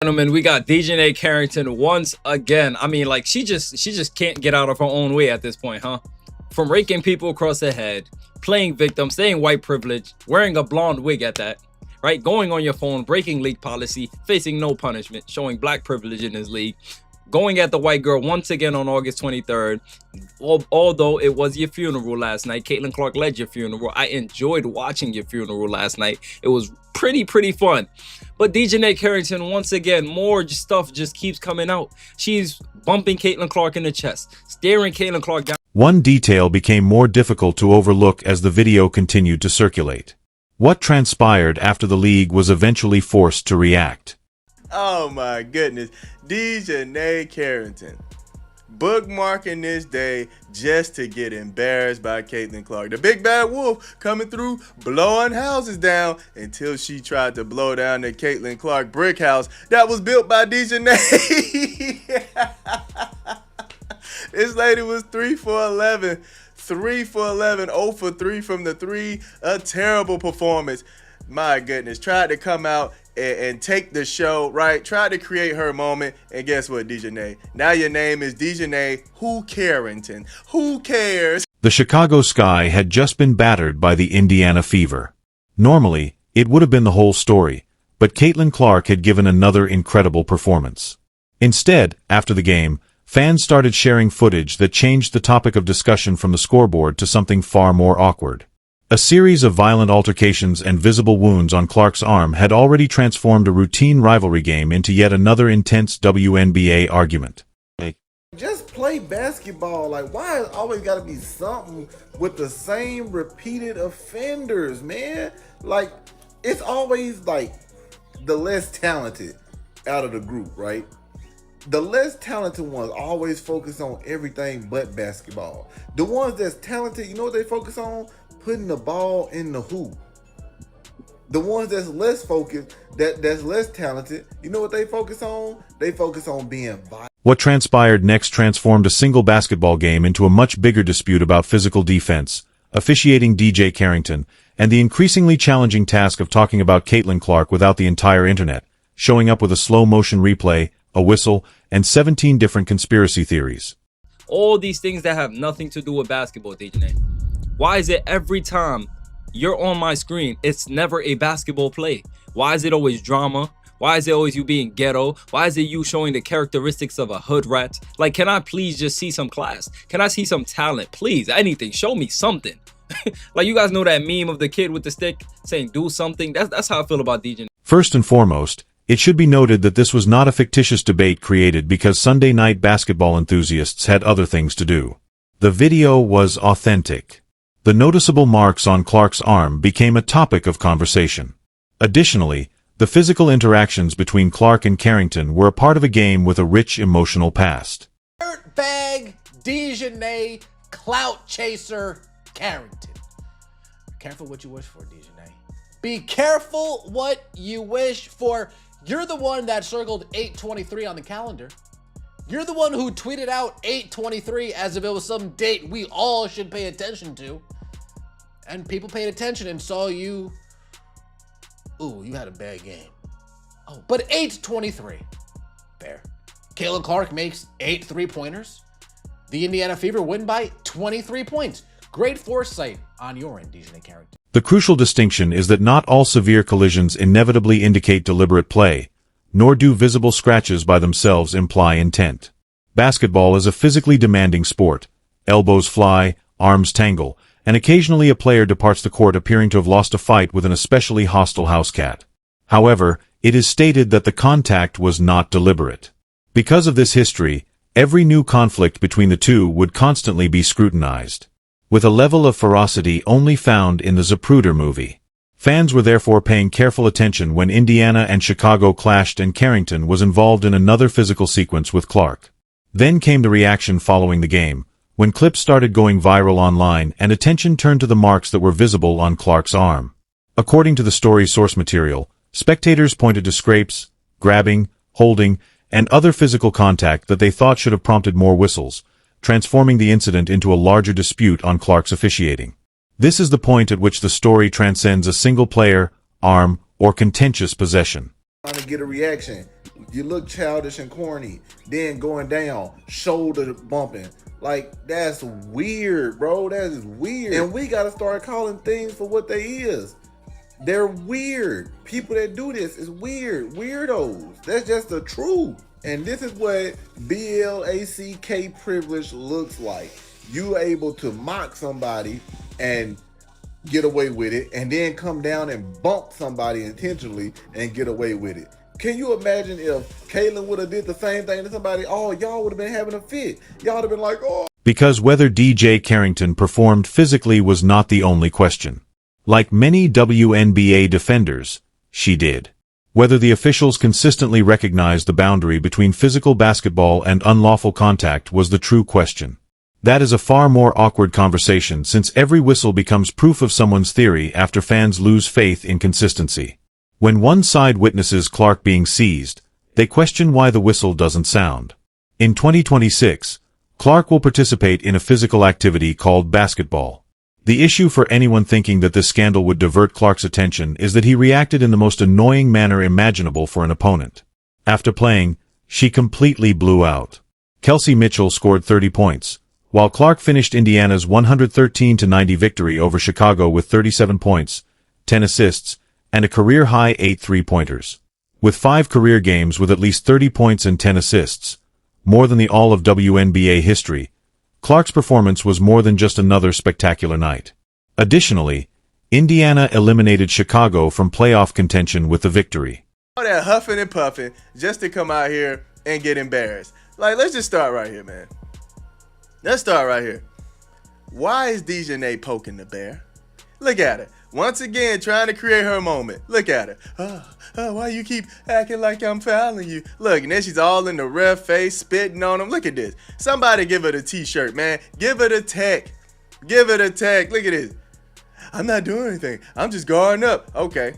Gentlemen, we got DiJonai Carrington once again. I mean, like she just can't get out of her own way at this point, huh? From raking people across the head, playing victim, saying white privilege, wearing a blonde wig at that, right? Going on your phone, breaking league policy, facing no punishment, showing black privilege in his league, going at the white girl once again on August 23rd. Although it was your funeral last night, Caitlin Clark led your funeral. I enjoyed watching your funeral last night. It was pretty fun. But DiJonai Carrington, once again, more stuff just keeps coming out. She's bumping Caitlin Clark in the chest, staring Caitlin Clark down. One detail became more difficult to overlook as the video continued to circulate. What transpired after the league was eventually forced to react. Oh my goodness, DiJonai Carrington bookmarking this day just to get embarrassed by Caitlin Clark. The big bad wolf coming through, blowing houses down until she tried to blow down the Caitlin Clark brick house that was built by DiJonai. This lady was 3 for 11. 3 for 11, 0 for 3 from the 3. A terrible performance. My goodness, tried to come out and take the show, right? Tried to create her moment, and guess what, DiJonai? Now your name is DiJonai Who Carrington. Who cares? The Chicago Sky had just been battered by the Indiana Fever. Normally, it would have been the whole story, but Caitlin Clark had given another incredible performance. Instead, after the game, fans started sharing footage that changed the topic of discussion from the scoreboard to something far more awkward. A series of violent altercations and visible wounds on Clark's arm had already transformed a routine rivalry game into yet another intense WNBA argument. Just play basketball. Like, why is always got to be something with the same repeated offenders, man? Like, it's always like the less talented out of the group, right? The less talented ones always focus on everything but basketball. The ones that's talented, you know what they focus on? Putting the ball in the hoop. The ones that's less focused, that's less talented, you know what they focus on? They focus on being violent. What transpired next transformed a single basketball game into a much bigger dispute about physical defense, officiating DJ Carrington, and the increasingly challenging task of talking about Caitlin Clark without the entire internet, showing up with a slow-motion replay, a whistle, and 17 different conspiracy theories. All these things that have nothing to do with basketball, DiJonai. Why is it every time you're on my screen, it's never a basketball play? Why is it always drama? Why is it always you being ghetto? Why is it you showing the characteristics of a hood rat? Like, can I please just see some class? Can I see some talent? Please, anything. Show me something. Like, you guys know that meme of the kid with the stick saying, do something? That's how I feel about DiJonai. First and foremost, it should be noted that this was not a fictitious debate created because Sunday night basketball enthusiasts had other things to do. The video was authentic. The noticeable marks on Clark's arm became a topic of conversation. Additionally, the physical interactions between Clark and Carrington were a part of a game with a rich emotional past. Dirtbag, DiJonai, clout chaser, Carrington. Be careful what you wish for, DiJonai. Be careful what you wish for. You're the one that circled 8/23 on the calendar. You're the one who tweeted out 8/23 as if it was some date we all should pay attention to. And people paid attention and saw you. Ooh, you had a bad game. Oh, but 8/23. Fair. Caitlin Clark makes 8 3-pointers. The Indiana Fever win by 23 points. Great foresight on your end, DiJonai Carrington. The crucial distinction is that not all severe collisions inevitably indicate deliberate play, nor do visible scratches by themselves imply intent. Basketball is a physically demanding sport. Elbows fly, arms tangle, and occasionally a player departs the court appearing to have lost a fight with an especially hostile house cat. However, it is stated that the contact was not deliberate. Because of this history, every new conflict between the two would constantly be scrutinized, with a level of ferocity only found in the Zapruder movie. Fans were therefore paying careful attention when Indiana and Chicago clashed and Carrington was involved in another physical sequence with Clark. Then came the reaction following the game, when clips started going viral online and attention turned to the marks that were visible on Clark's arm. According to the story's source material, spectators pointed to scrapes, grabbing, holding, and other physical contact that they thought should have prompted more whistles, transforming the incident into a larger dispute on Clark's officiating. This is the point at which the story transcends a single player, arm, or contentious possession. Trying to get a reaction. you look childish and corny, then going down, shoulder bumping. Like, that's weird, bro. That is weird. And we got to start calling things for what they is. They're weird. People that do this is weird. Weirdos. That's just the truth. And this is what BLACK privilege looks like. You able to mock somebody and get away with it, and then come down and bump somebody intentionally and get away with it. Can you imagine if Caitlin would have did the same thing to somebody? Oh, y'all would have been having a fit. Y'all would have been like, oh. Because whether DJ Carrington performed physically was not the only question. Like many WNBA defenders, she did. Whether the officials consistently recognized the boundary between physical basketball and unlawful contact was the true question. That is a far more awkward conversation, since every whistle becomes proof of someone's theory after fans lose faith in consistency. When one side witnesses Clark being seized, they question why the whistle doesn't sound. In 2026, Clark will participate in a physical activity called basketball. The issue for anyone thinking that this scandal would divert Clark's attention is that he reacted in the most annoying manner imaginable for an opponent. After playing, she completely blew out. Kelsey Mitchell scored 30 points, while Clark finished Indiana's 113-90 victory over Chicago with 37 points, 10 assists, and a career-high 8 three-pointers. With 5 career games with at least 30 points and 10 assists, more than the all of WNBA history, Clark's performance was more than just another spectacular night. Additionally, Indiana eliminated Chicago from playoff contention with the victory. All that huffing and puffing just to come out here and get embarrassed. Like, let's just start right here, man. Let's start right here. Why is DiJonai poking the bear? Look at her. Once again, trying to create her moment. Look at her. Why you keep acting like I'm fouling you? Look, and then she's all in the ref face, spitting on him. Look at this. Somebody give her the t-shirt, man. Give her the tech. Give her the tech. Look at this. I'm not doing anything. I'm just guarding up. Okay.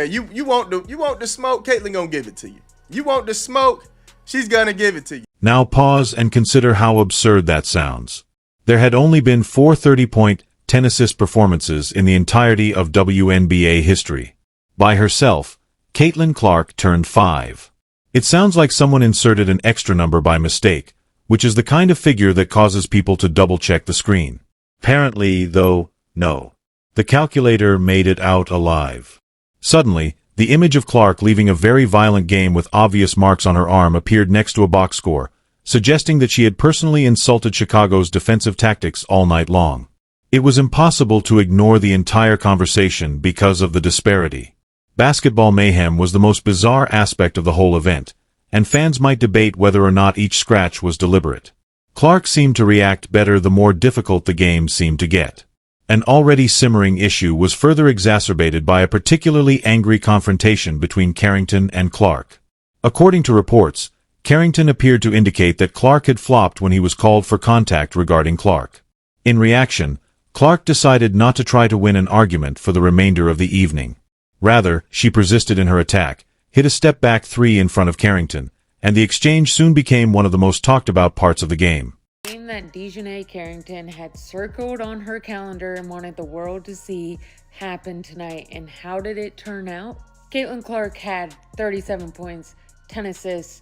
You want the smoke? Caitlin gonna give it to you. You want the smoke? She's gonna give it to you. Now pause and consider how absurd that sounds. There had only been 4 30-point, 10-assist performances in the entirety of WNBA history. By herself, Caitlin Clark turned 5. It sounds like someone inserted an extra number by mistake, which is the kind of figure that causes people to double-check the screen. Apparently, though, no. The calculator made it out alive. Suddenly, the image of Clark leaving a very violent game with obvious marks on her arm appeared next to a box score, suggesting that she had personally insulted Chicago's defensive tactics all night long. It was impossible to ignore the entire conversation because of the disparity. Basketball mayhem was the most bizarre aspect of the whole event, and fans might debate whether or not each scratch was deliberate. Clark seemed to react better the more difficult the game seemed to get. An already simmering issue was further exacerbated by a particularly angry confrontation between Carrington and Clark. According to reports, Carrington appeared to indicate that Clark had flopped when he was called for contact regarding Clark. In reaction, Clark decided not to try to win an argument for the remainder of the evening. Rather, she persisted in her attack, hit a step-back 3 in front of Carrington, and the exchange soon became one of the most talked-about parts of the game. That DiJonai Carrington had circled on her calendar and wanted the world to see happen tonight. And how did it turn out? Caitlin Clark had 37 points, 10 assists,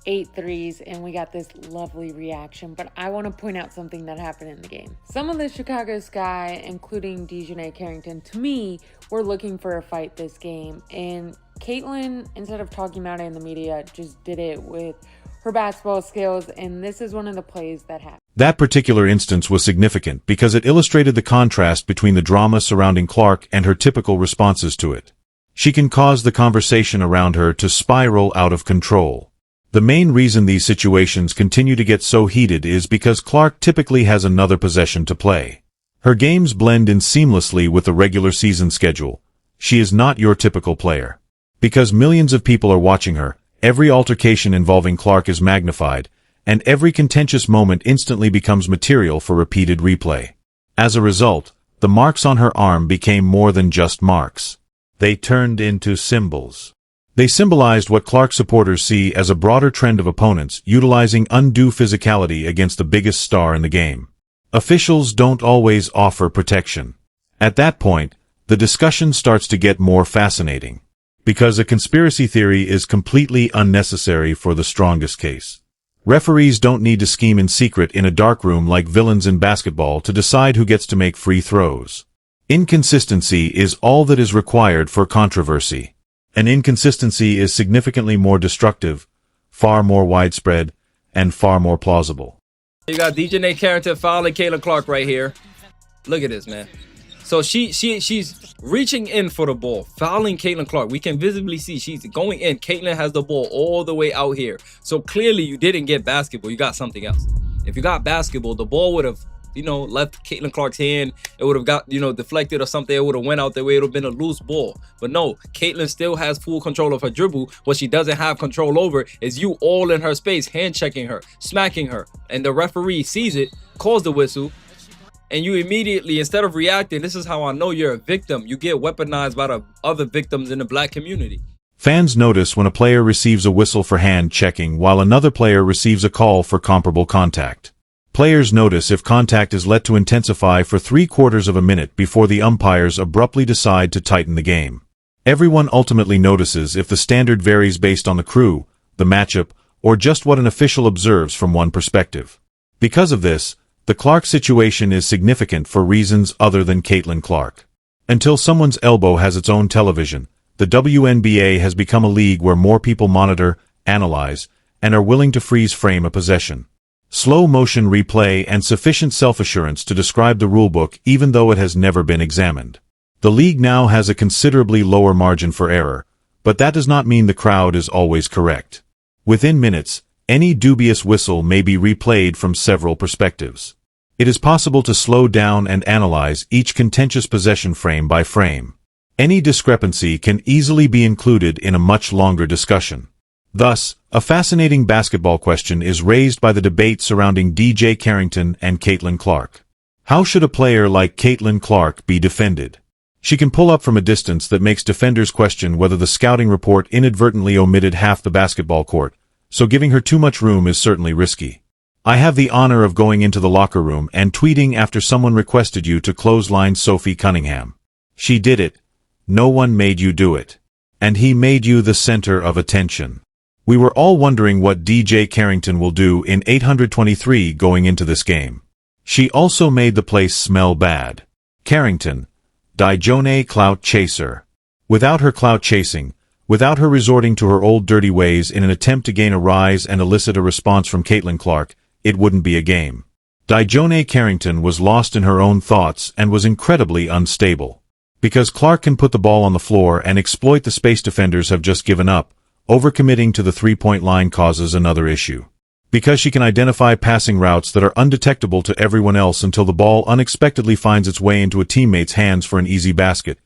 8 threes, and we got this lovely reaction. But I want to point out something that happened in the game. Some of the Chicago Sky, including DiJonai Carrington, to me, were looking for a fight this game. And Caitlin, instead of talking about it in the media, just did it with her basketball skills, and this is one of the plays that happened. That particular instance was significant because it illustrated the contrast between the drama surrounding Clark and her typical responses to it. She can cause the conversation around her to spiral out of control. The main reason these situations continue to get so heated is because Clark typically has another possession to play. Her games blend in seamlessly with the regular season schedule. She is not your typical player. Because millions of people are watching her, every altercation involving Clark is magnified, and every contentious moment instantly becomes material for repeated replay. As a result, the marks on her arm became more than just marks. They turned into symbols. They symbolized what Clark supporters see as a broader trend of opponents utilizing undue physicality against the biggest star in the game. Officials don't always offer protection. At that point, the discussion starts to get more fascinating. Because a conspiracy theory is completely unnecessary for the strongest case. Referees don't need to scheme in secret in a dark room like villains in basketball to decide who gets to make free throws. Inconsistency is all that is required for controversy. An inconsistency is significantly more destructive, far more widespread, and far more plausible. You got DiJonai Carrington fouling Caitlin Clark right here. Look at this, man. So she's reaching in for the ball, fouling Caitlin Clark. We can visibly see she's going in. Caitlin has the ball all the way out here. So clearly you didn't get basketball. You got something else. If you got basketball, the ball would have, left Caitlin Clark's hand. It would have got, deflected or something. It would have went out the way. It would have been a loose ball. But no, Caitlin still has full control of her dribble. What she doesn't have control over is you all in her space, hand checking her, smacking her. And the referee sees it, calls the whistle. And you immediately, instead of reacting, this is how I know you're a victim. You get weaponized by the other victims in the black community. Fans notice when a player receives a whistle for hand checking while another player receives a call for comparable contact. Players notice if contact is let to intensify for 3/4 of a minute before the umpires abruptly decide to tighten the game. Everyone ultimately notices if the standard varies based on the crew, the matchup, or just what an official observes from one perspective. Because of this, the Clark situation is significant for reasons other than Caitlin Clark. Until someone's elbow has its own television, the WNBA has become a league where more people monitor, analyze, and are willing to freeze frame a possession. Slow motion replay and sufficient self-assurance to describe the rulebook even though it has never been examined. The league now has a considerably lower margin for error, but that does not mean the crowd is always correct. Within minutes, any dubious whistle may be replayed from several perspectives. It is possible to slow down and analyze each contentious possession frame by frame. Any discrepancy can easily be included in a much longer discussion. Thus, a fascinating basketball question is raised by the debate surrounding DJ Carrington and Caitlin Clark. How should a player like Caitlin Clark be defended? She can pull up from a distance that makes defenders question whether the scouting report inadvertently omitted half the basketball court, so giving her too much room is certainly risky. I have the honor of going into the locker room and tweeting after someone requested you to clothesline Sophie Cunningham. She did it. No one made you do it. And he made you the center of attention. We were all wondering what DJ Carrington will do in 823 going into this game. She also made the place smell bad. Carrington, DiJonai clout chaser. Without her clout chasing, without her resorting to her old dirty ways in an attempt to gain a rise and elicit a response from Caitlin Clark, it wouldn't be a game. DiJonai Carrington was lost in her own thoughts and was incredibly unstable. Because Clark can put the ball on the floor and exploit the space defenders have just given up, overcommitting to the three-point line causes another issue. Because she can identify passing routes that are undetectable to everyone else until the ball unexpectedly finds its way into a teammate's hands for an easy basket,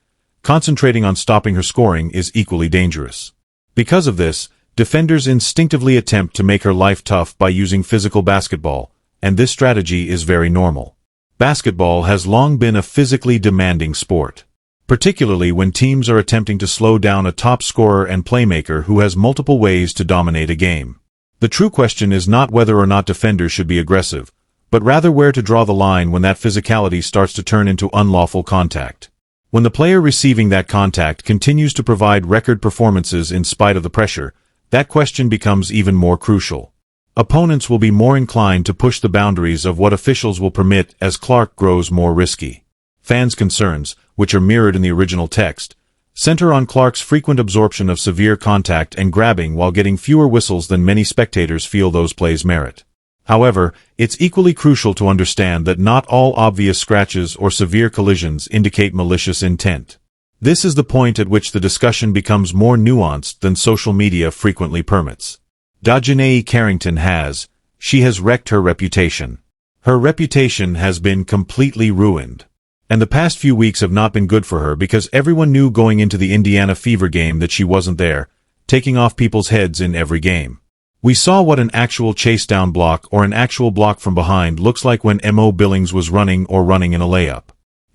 concentrating on stopping her scoring is equally dangerous. Because of this, defenders instinctively attempt to make her life tough by using physical basketball, and this strategy is very normal. Basketball has long been a physically demanding sport, particularly when teams are attempting to slow down a top scorer and playmaker who has multiple ways to dominate a game. The true question is not whether or not defenders should be aggressive, but rather where to draw the line when that physicality starts to turn into unlawful contact. When the player receiving that contact continues to provide record performances in spite of the pressure, that question becomes even more crucial. Opponents will be more inclined to push the boundaries of what officials will permit as Clark grows more risky. Fans' concerns, which are mirrored in the original text, center on Clark's frequent absorption of severe contact and grabbing while getting fewer whistles than many spectators feel those plays merit. However, it's equally crucial to understand that not all obvious scratches or severe collisions indicate malicious intent. This is the point at which the discussion becomes more nuanced than social media frequently permits. DiJonai Carrington she has wrecked her reputation. Her reputation has been completely ruined. And the past few weeks have not been good for her because everyone knew going into the Indiana Fever game that she wasn't there, taking off people's heads in every game. We saw what an actual chase down block or an actual block from behind looks like when Mo Billings was running in a layup.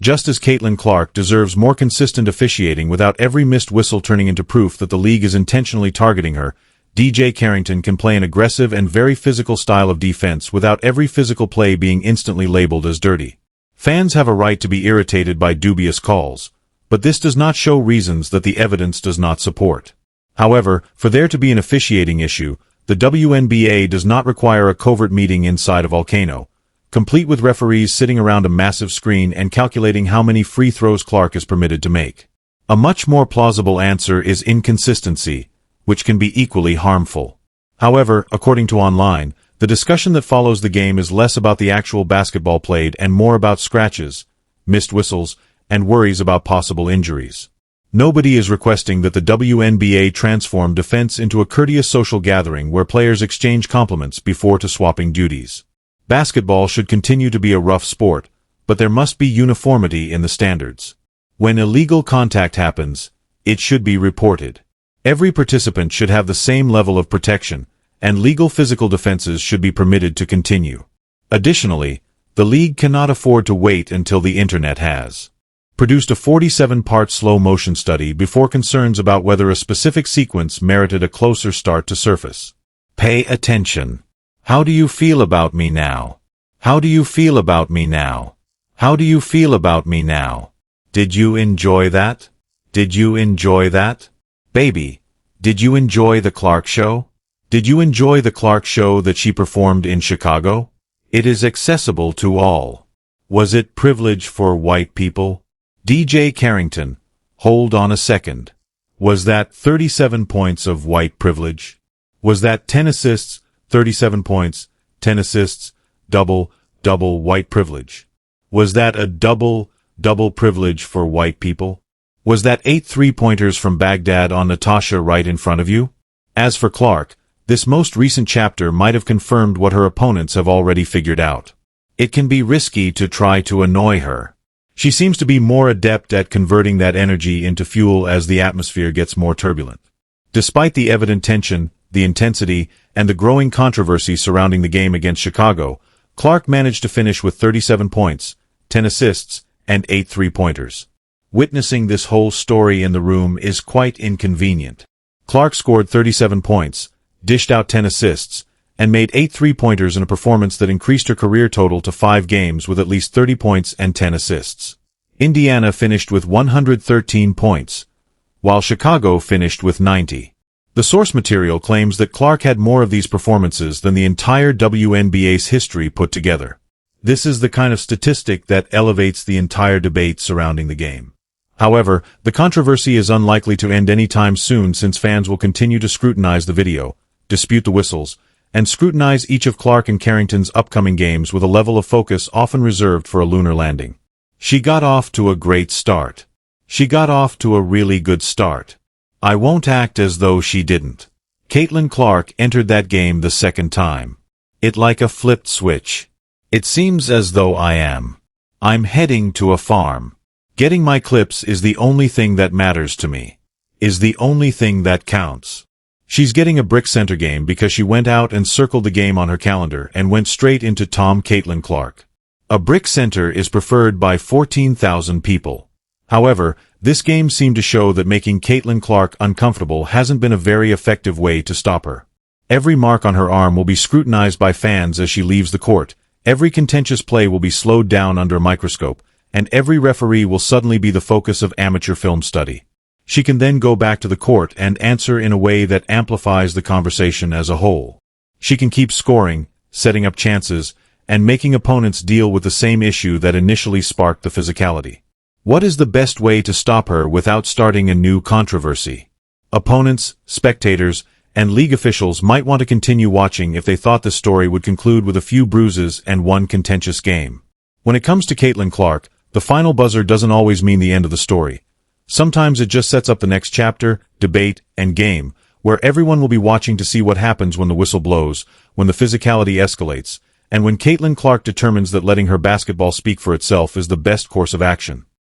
Just as Caitlin Clark deserves more consistent officiating without every missed whistle turning into proof that the league is intentionally targeting her, DJ Carrington can play an aggressive and very physical style of defense without every physical play being instantly labeled as dirty. Fans have a right to be irritated by dubious calls, but this does not show reasons that the evidence does not support. However, for there to be an officiating issue, the WNBA does not require a covert meeting inside a volcano, complete with referees sitting around a massive screen and calculating how many free throws Clark is permitted to make. A much more plausible answer is inconsistency, which can be equally harmful. However, according to Online, the discussion that follows the game is less about the actual basketball played and more about scratches, missed whistles, and worries about possible injuries. Nobody is requesting that the WNBA transform defense into a courteous social gathering where players exchange compliments before swapping duties. Basketball should continue to be a rough sport, but there must be uniformity in the standards. When illegal contact happens, it should be reported. Every participant should have the same level of protection, and legal physical defenses should be permitted to continue. Additionally, the league cannot afford to wait until the internet has produced a 47-part slow-motion study before concerns about whether a specific sequence merited a closer start to surface. Pay attention. How do you feel about me now? How do you feel about me now? How do you feel about me now? Did you enjoy that? Did you enjoy that? Baby, did you enjoy the Clark show? Did you enjoy the Clark show that she performed in Chicago? It is accessible to all. Was it privilege for white people? DJ Carrington, hold on a second. Was that 37 points of white privilege? Was that 10 assists, 37 points, 10 assists, double white privilege? Was that a double privilege for white people? Was that 8 3-pointers from Baghdad on Natasha right in front of you? As for Clark, this most recent chapter might have confirmed what her opponents have already figured out. It can be risky to try to annoy her. She seems to be more adept at converting that energy into fuel as the atmosphere gets more turbulent. Despite the evident tension, the intensity, and the growing controversy surrounding the game against Chicago, Clark managed to finish with 37 points, 10 assists, and 8 3-pointers. Witnessing this whole story in the room is quite inconvenient. Clark scored 37 points, dished out 10 assists, and made 8 3-pointers in a performance that increased her career total to 5 games with at least 30 points and 10 assists. Indiana finished with 113 points, while Chicago finished with 90. The source material claims that Clark had more of these performances than the entire WNBA's history put together. This is the kind of statistic that elevates the entire debate surrounding the game. However, the controversy is unlikely to end anytime soon since fans will continue to scrutinize the video, dispute the whistles, and scrutinize each of Clark and Carrington's upcoming games with a level of focus often reserved for a lunar landing. She got off to a great start. She got off to a really good start. I won't act as though she didn't. Caitlin Clark entered that game the second time. It like a flipped switch. It seems as though I'm heading to a farm. Getting my clips is the only thing that matters to me. Is the only thing that counts. She's getting a brick center game because she went out and circled the game on her calendar and went straight into Caitlin Clark. A brick center is preferred by 14,000 people. However, this game seemed to show that making Caitlin Clark uncomfortable hasn't been a very effective way to stop her. Every mark on her arm will be scrutinized by fans as she leaves the court, every contentious play will be slowed down under a microscope, and every referee will suddenly be the focus of amateur film study. She can then go back to the court and answer in a way that amplifies the conversation as a whole. She can keep scoring, setting up chances, and making opponents deal with the same issue that initially sparked the physicality. What is the best way to stop her without starting a new controversy? Opponents, spectators, and league officials might want to continue watching if they thought the story would conclude with a few bruises and one contentious game. When it comes to Caitlin Clark, the final buzzer doesn't always mean the end of the story. Sometimes it just sets up the next chapter, debate, and game, where everyone will be watching to see what happens when the whistle blows, when the physicality escalates, and when Caitlin Clark determines that letting her basketball speak for itself is the best course of action.